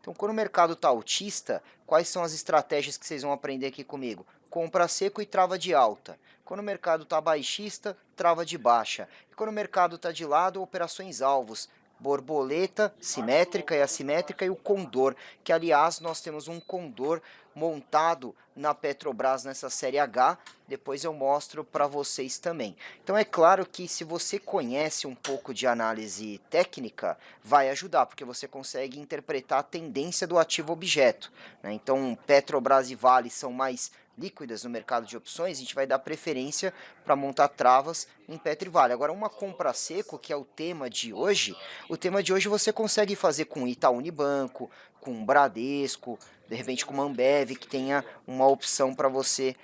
Então, quando o mercado está altista, quais são as estratégias que vocês vão aprender aqui comigo? Compra seco e trava de alta. Quando o mercado está baixista, trava de baixa. E quando o mercado está de lado, operações alvos. Borboleta, simétrica e assimétrica, e o condor, que aliás nós temos um condor montado na Petrobras nessa série H, depois eu mostro para vocês também. Então é claro que se você conhece um pouco de análise técnica, vai ajudar, porque você consegue interpretar a tendência do ativo objeto, né? Então Petrobras e Vale são mais líquidas no mercado de opções, a gente vai dar preferência para montar travas em Petro e Vale. Agora, uma compra seco, que é o tema de hoje, o tema de hoje você consegue fazer com Itaú Unibanco, com Bradesco, de repente com uma Ambev, que tenha uma opção para você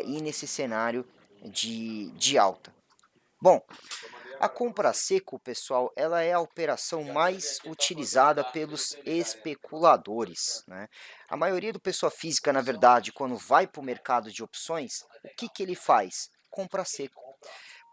ir nesse cenário de alta. Bom, a compra seco, pessoal, ela é a operação mais utilizada pelos especuladores, né? A maioria do pessoa física, na verdade, quando vai para o mercado de opções, o que, que ele faz? Compra seco.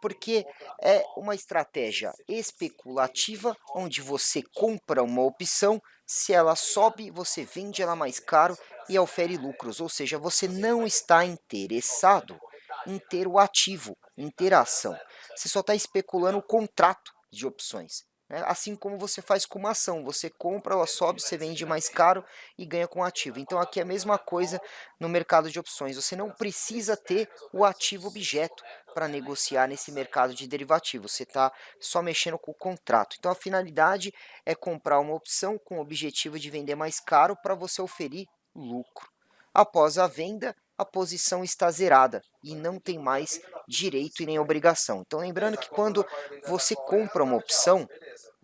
Porque é uma estratégia especulativa, onde você compra uma opção, se ela sobe, você vende ela mais caro e ofere lucros, ou seja, você não está interessado em ter o ativo, em ter a ação. Você só está especulando o contrato de opções, né? Assim como você faz com uma ação, você compra, ela sobe, você vende mais caro e ganha com o ativo. Então aqui é a mesma coisa no mercado de opções, você não precisa ter o ativo objeto para negociar nesse mercado de derivativos, você está só mexendo com o contrato. Então a finalidade é comprar uma opção com o objetivo de vender mais caro para você oferir lucro. Após a venda, a posição está zerada e não tem mais direito e nem obrigação. Então lembrando que quando você compra uma opção,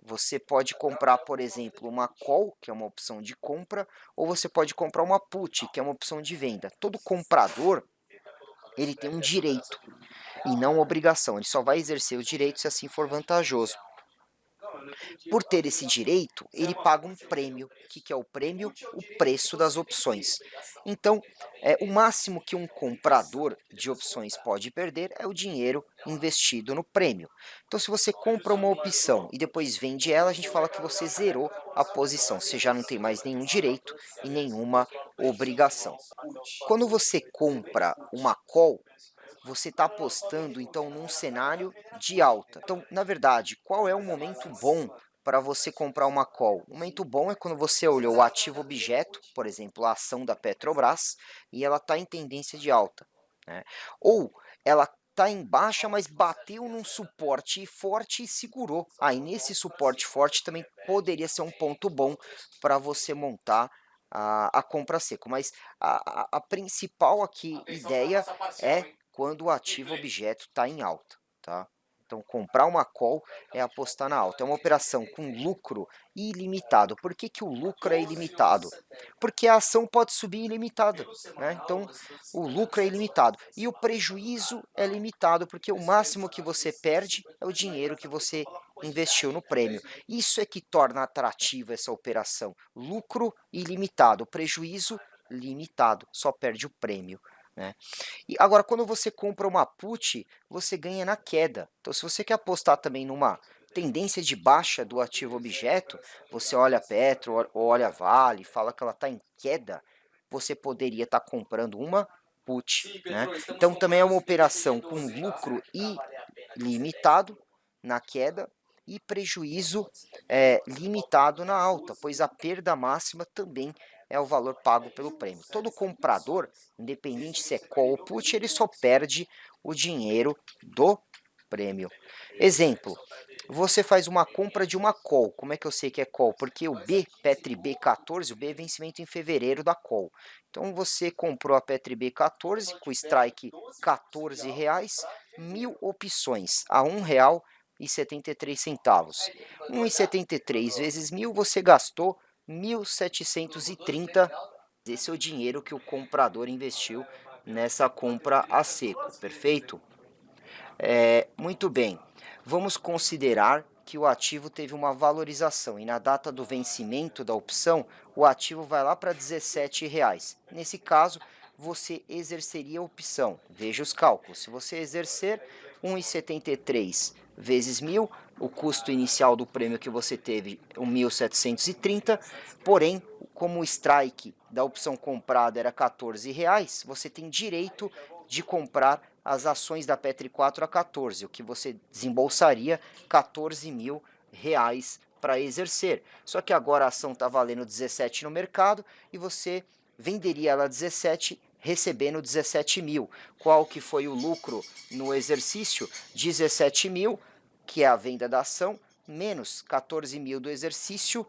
você pode comprar, por exemplo, uma call, que é uma opção de compra, ou você pode comprar uma put, que é uma opção de venda. Todo comprador, ele tem um direito e não obrigação. Ele só vai exercer o direito se assim for vantajoso. Por ter esse direito, ele paga um prêmio. O que é o prêmio? O preço das opções. Então, o máximo que um comprador de opções pode perder é o dinheiro investido no prêmio. Então, se você compra uma opção e depois vende ela, a gente fala que você zerou a posição. Você já não tem mais nenhum direito e nenhuma obrigação. Quando você compra uma call, você está apostando então num cenário de alta. Então, na verdade, qual é o momento bom para você comprar uma call? O momento bom é quando você olhou o ativo objeto, por exemplo, a ação da Petrobras, e ela está em tendência de alta, né? Ou ela está em baixa, mas bateu num suporte forte e segurou. Aí nesse suporte forte também poderia ser um ponto bom para você montar a compra seco. Mas a principal aqui ideia é quando o ativo objeto está em alta, tá? Então, comprar uma call é apostar na alta. É uma operação com lucro ilimitado. Por que, que o lucro é ilimitado? Porque a ação pode subir ilimitada, né? Então, o lucro é ilimitado. E o prejuízo é limitado, porque o máximo que você perde é o dinheiro que você investiu no prêmio. Isso é que torna atrativa essa operação. Lucro ilimitado, prejuízo limitado, só perde o prêmio, né? E agora, quando você compra uma put, você ganha na queda. Então, se você quer apostar também numa tendência de baixa do ativo objeto, você olha a Petro, olha a Vale, fala que ela está em queda, você poderia estar comprando uma put, né? Então, também é uma operação com lucro ilimitado na queda e prejuízo limitado na alta, pois a perda máxima também é o valor pago pelo prêmio. Todo comprador, independente se é call ou put, ele só perde o dinheiro do prêmio. Exemplo, você faz uma compra de uma call. Como é que eu sei que é call? Porque o B, Petri B14, o B é vencimento em fevereiro da call. Então você comprou a Petri B14 com strike R$ 14, 1.000 opções a R$ 1,73. 1,73 vezes 1.000, você gastou 1.730. Esse é o dinheiro que o comprador investiu nessa compra a seco, perfeito? Muito bem, vamos considerar que o ativo teve uma valorização e na data do vencimento da opção, o ativo vai lá para R$ 17. Nesse caso, você exerceria a opção. Veja os cálculos. Se você exercer 1,73 vezes 1.000, o custo inicial do prêmio que você teve, 1.730, porém, como o strike da opção comprada era R$14, você tem direito de comprar as ações da Petri 4 a 14, o que você desembolsaria R$14.000 para exercer. Só que agora a ação está valendo 17 no mercado e você venderia ela a 17 recebendo 17 mil. Qual que foi o lucro no exercício? 17 mil, que é a venda da ação, menos 14 mil do exercício,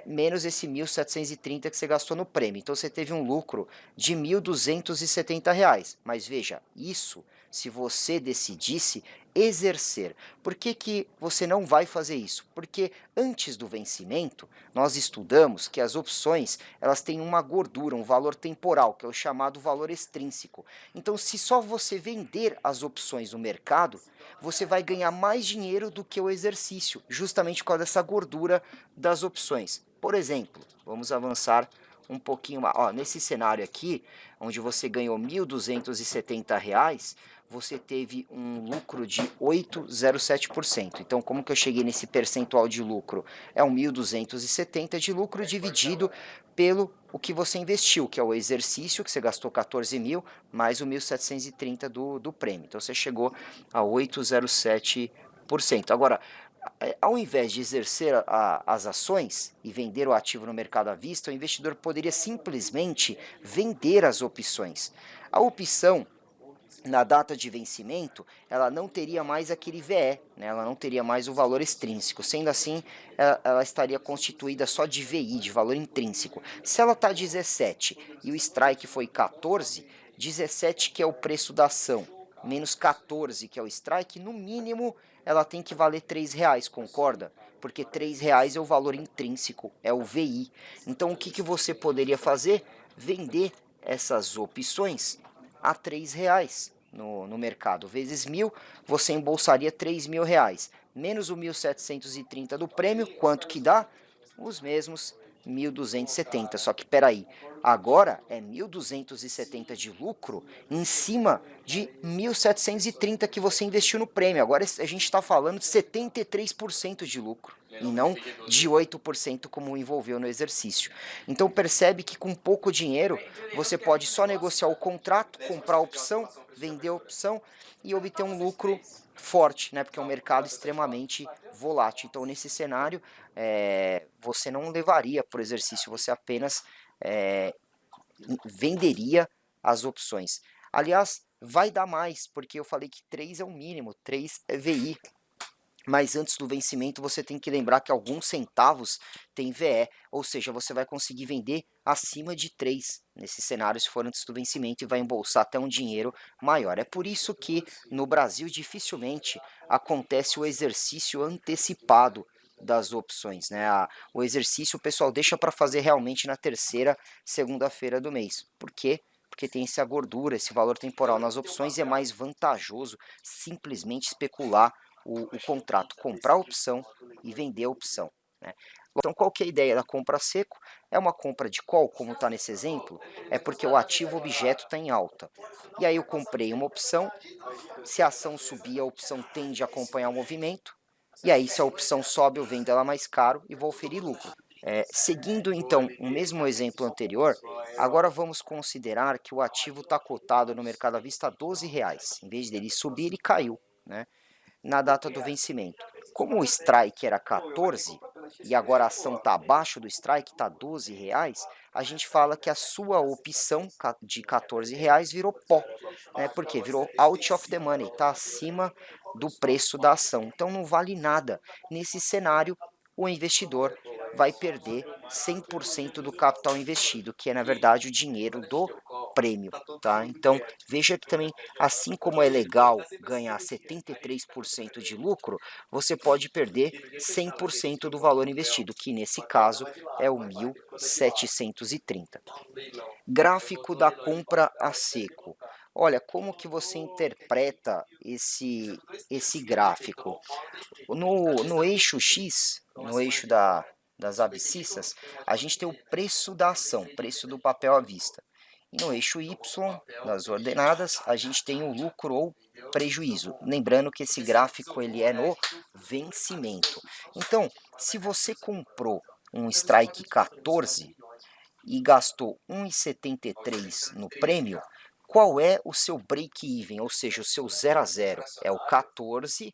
menos esse 1.730 que você gastou no prêmio. Então você teve um lucro de R$1.270. Mas veja, isso se você decidisse exercer. Por que que você não vai fazer isso? Porque antes do vencimento, nós estudamos que as opções elas têm uma gordura, um valor temporal, que é o chamado valor extrínseco. Então, se só você vender as opções no mercado, você vai ganhar mais dinheiro do que o exercício, justamente por causa dessa gordura das opções. Por exemplo, vamos avançar um pouquinho mais. Ó, nesse cenário aqui, onde você ganhou R$1.270, você teve um lucro de 8,07%. Então, como que eu cheguei nesse percentual de lucro? É um 1.270 de lucro dividido pelo o que você investiu, que é o exercício, que você gastou 14 mil, mais o 1.730 do prêmio. Então, você chegou a 8,07%. Agora, ao invés de exercer as ações e vender o ativo no mercado à vista, o investidor poderia simplesmente vender as opções. A opção, na data de vencimento, ela não teria mais aquele VE, né? Ela não teria mais o valor extrínseco. Sendo assim, ela estaria constituída só de VI, de valor intrínseco. Se ela está 17 e o strike foi 14, 17 que é o preço da ação, menos 14 que é o strike, no mínimo ela tem que valer R$3, concorda? Porque R$3 é o valor intrínseco, é o VI. Então o que, que você poderia fazer? Vender essas opções a R$3 no mercado. Vezes 1.000, você embolsaria R$3.000. Menos o 1.730 do prêmio, quanto que dá? Os mesmos 1.270. Só que peraí, agora é 1.270 de lucro em cima de 1.730 que você investiu no prêmio. Agora a gente está falando de 73% de lucro e não de 8% como envolveu no exercício. Então percebe que com pouco dinheiro você pode só negociar o contrato, comprar a opção, vender a opção e obter um lucro forte, né? Porque é um mercado extremamente volátil. Então nesse cenário você não levaria para o exercício, você apenas venderia as opções. Aliás, vai dar mais, porque eu falei que 3 é o mínimo, 3 é VI. Mas antes do vencimento você tem que lembrar que alguns centavos tem VE, ou seja, você vai conseguir vender acima de 3 nesse cenário se for antes do vencimento e vai embolsar até um dinheiro maior. É por isso que no Brasil dificilmente acontece o exercício antecipado das opções, né? O exercício o pessoal deixa para fazer realmente na terceira segunda-feira do mês. Por quê? Porque tem essa gordura, esse valor temporal nas opções e é mais vantajoso simplesmente especular o contrato, comprar a opção e vender a opção, né? Então, qual que é a ideia da compra a seco? É uma compra de call, como está nesse exemplo, é porque o ativo objeto está em alta. E aí eu comprei uma opção, se a ação subir, a opção tende a acompanhar o movimento, e aí se a opção sobe, eu vendo ela mais caro e vou oferir lucro. Seguindo então o mesmo exemplo anterior, agora vamos considerar que o ativo está cotado no mercado à vista a R$12. Em vez dele subir, ele caiu, né, na data do vencimento. Como o strike era 14 e agora a ação está abaixo do strike, está R$12, a gente fala que a sua opção de R$14 virou pó, né? Porque virou out of the money, está acima do preço da ação. Então não vale nada. Nesse cenário, o investidor vai perder 100% do capital investido, que é na verdade o dinheiro do prêmio, tá? Então veja que também, assim como é legal ganhar 73% de lucro, você pode perder 100% do valor investido, que nesse caso é o 1.730. Gráfico da compra a seco. Olha, como que você interpreta esse gráfico? No eixo X, no eixo das abscissas, a gente tem o preço da ação, preço do papel à vista. E no eixo Y, das ordenadas, a gente tem o lucro ou prejuízo. Lembrando que esse gráfico ele é no vencimento. Então, se você comprou um strike 14, e gastou 1,73 no prêmio, qual é o seu break-even, ou seja, o seu 0 a 0? É o 14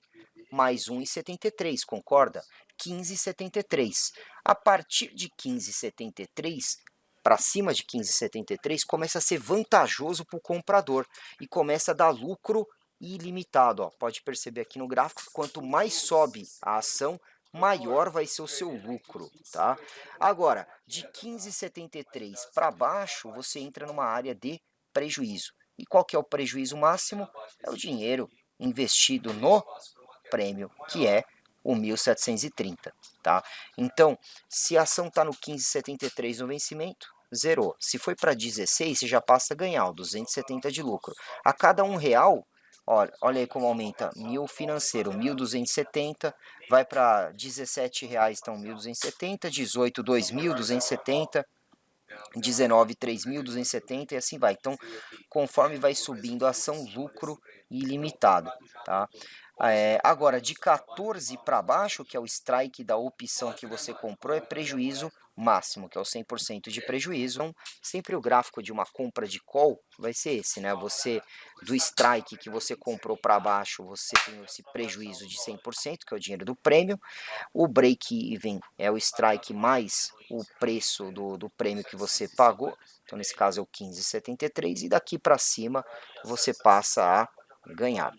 mais 1,73, concorda? 15,73. A partir de 15,73, para cima de 15,73, começa a ser vantajoso para o comprador e começa a dar lucro ilimitado. Ó. Pode perceber aqui no gráfico, quanto mais sobe a ação, maior vai ser o seu lucro, tá? Agora, de 15,73 para baixo, você entra numa área de prejuízo. E qual que é o prejuízo máximo? É o dinheiro investido no prêmio, que é o 1.730, tá? Então, se a ação está no 15,73 no vencimento, zerou. Se foi para 16, você já passa a ganhar, 270 de lucro. A cada R$ 1, olha aí como aumenta, 1.000 financeiro, 1.270, vai para R$ 17, então 1.270, 18, 2.270, 19, 3.270 e assim vai. Então, conforme vai subindo a ação, lucro ilimitado, tá? Agora, de 14 para baixo, que é o strike da opção que você comprou, é prejuízo máximo, que é o 100% de prejuízo. Então, sempre o gráfico de uma compra de call vai ser esse, né? Você, do strike que você comprou para baixo, você tem esse prejuízo de 100%, que é o dinheiro do prêmio. O break-even é o strike mais o preço do prêmio que você pagou. Então, nesse caso, é o 15,73. E daqui para cima, você passa a ganhar.